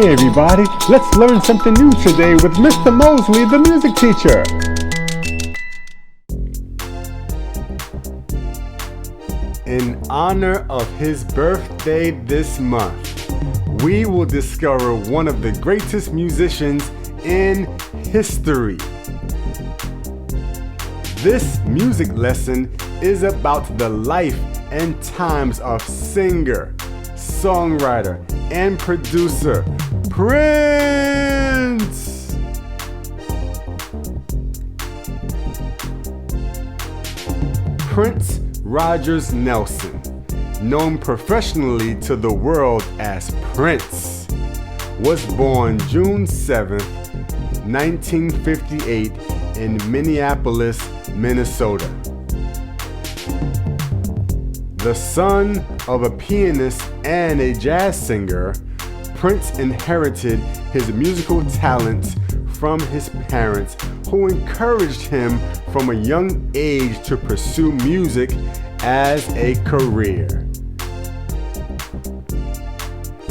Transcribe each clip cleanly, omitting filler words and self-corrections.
Hey everybody, let's learn something new today with Mr. Mosley, the music teacher. In honor of his birthday this month, we will discover one of the greatest musicians in history. This music lesson is about the life and times of singer, songwriter, and producer Prince. Prince Rogers Nelson, known professionally to the world as Prince, was born June 7, 1958 in Minneapolis, Minnesota. The son of a pianist and a jazz singer, Prince inherited his musical talents from his parents, who encouraged him from a young age to pursue music as a career.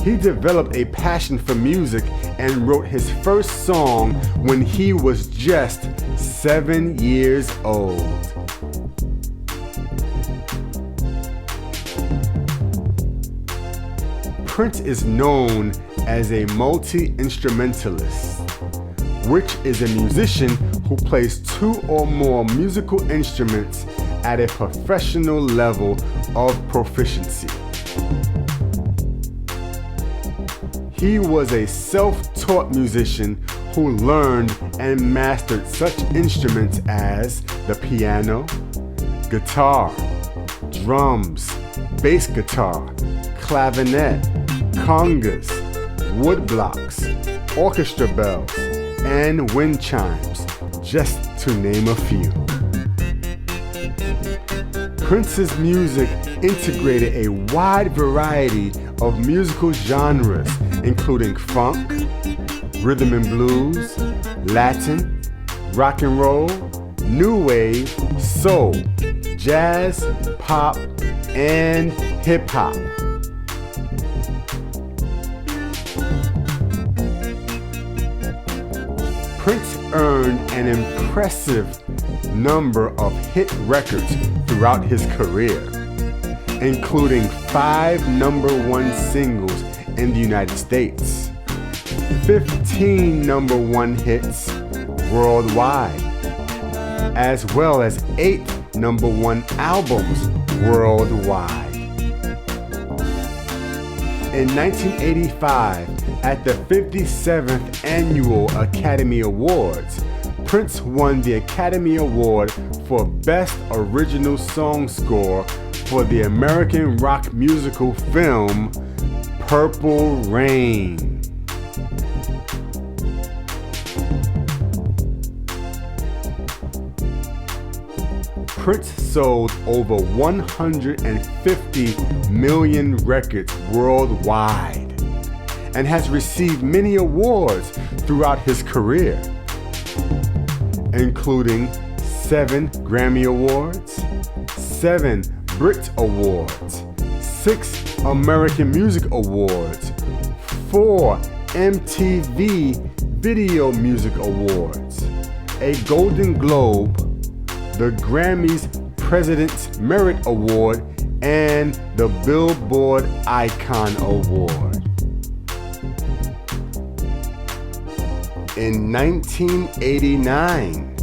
He developed a passion for music and wrote his first song when he was just 7 years old. Prince is known as a multi-instrumentalist, which is a musician who plays 2 or more musical instruments at a professional level of proficiency. He was a self-taught musician who learned and mastered such instruments as the piano, guitar, drums, bass guitar, clavinet, congas, woodblocks, orchestra bells, and wind chimes, just to name a few. Prince's music integrated a wide variety of musical genres, including funk, rhythm and blues, Latin, rock and roll, new wave, soul, jazz, pop, and hip hop. Prince earned an impressive number of hit records throughout his career, including 5 #1 singles in the United States, 15 #1 hits worldwide, as well as 8 #1 albums worldwide. In 1985, at the 57th Annual Academy Awards, Prince won the Academy Award for Best Original Song Score for the American rock musical film Purple Rain. Prince sold over 150 million records worldwide and has received many awards throughout his career, including 7 Grammy Awards, 7 Brit Awards, 6 American Music Awards, 4 MTV Video Music Awards, a Golden Globe, the Grammys President's Merit Award, and the Billboard Icon Award. In 1989,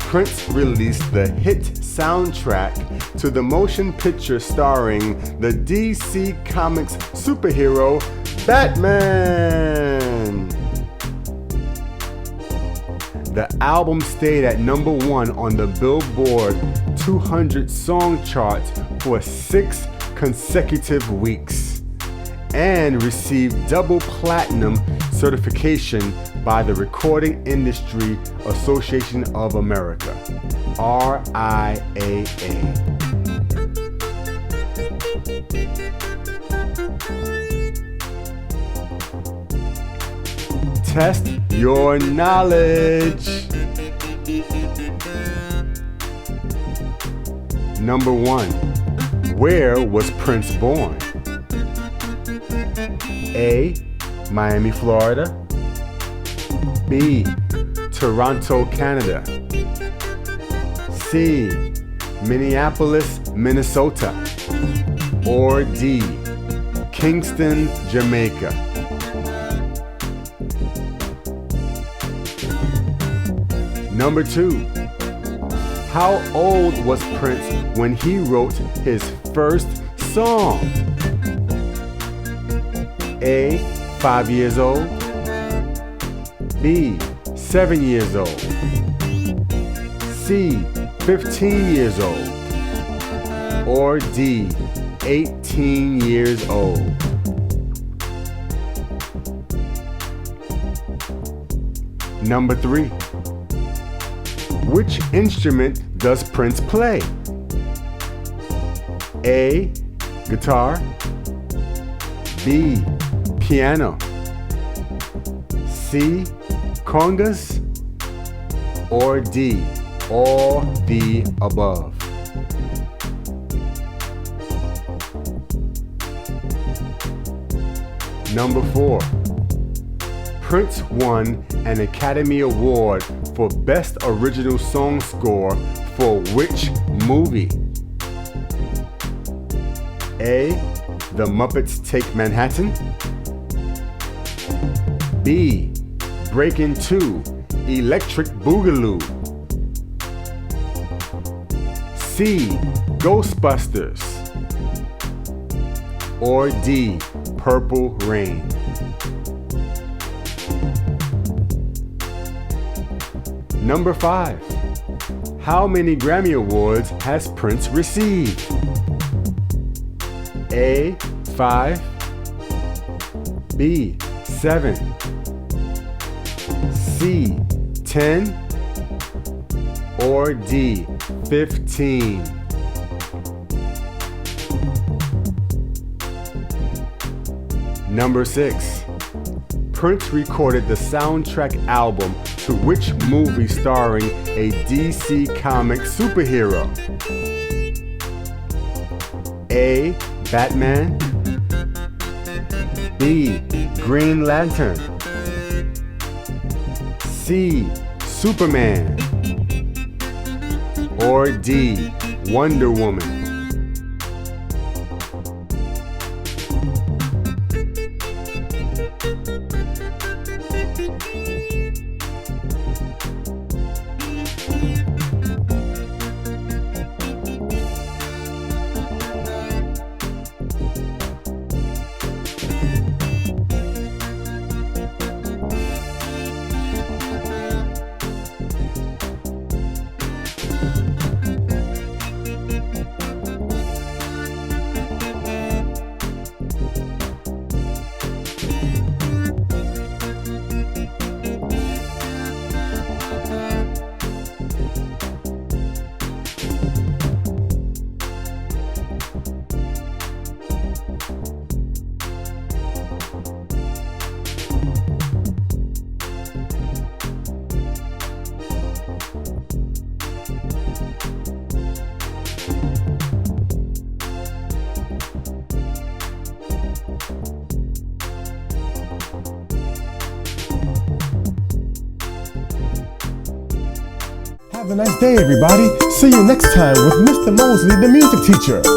Prince released the hit soundtrack to the motion picture starring the DC Comics superhero Batman. The album stayed at #1 on the Billboard 200 song charts for 6 consecutive weeks and received double platinum certification by the Recording Industry Association of America, RIAA. Test your knowledge. Number 1. Where was Prince born? A. Miami, Florida. B. Toronto, Canada. C. Minneapolis, Minnesota. Or D. Kingston, Jamaica. Number 2. How old was Prince when he wrote his first song? A. 5 years old. B. 7 years old. C. 15 years old. Or D. 18 years old. Number 3. Which instrument does Prince play? A. Guitar. B. Piano. C. Congas. Or D. All the above. Number 4. Prince won an Academy Award for Best Original Song Score for which movie? A. The Muppets Take Manhattan. B. Breakin' 2, Electric Boogaloo. C. Ghostbusters. Or D. Purple Rain. Number 5. How many Grammy Awards has Prince received? A. 5. B. 7. C. 10. Or D. 15. Number 6. Prince recorded the soundtrack album to which movie starring a DC comic superhero? A. Batman. B. Green Lantern. C. Superman. Or D. Wonder Woman. Have a nice day, everybody. See you next time with Mr. Mosley, the music teacher.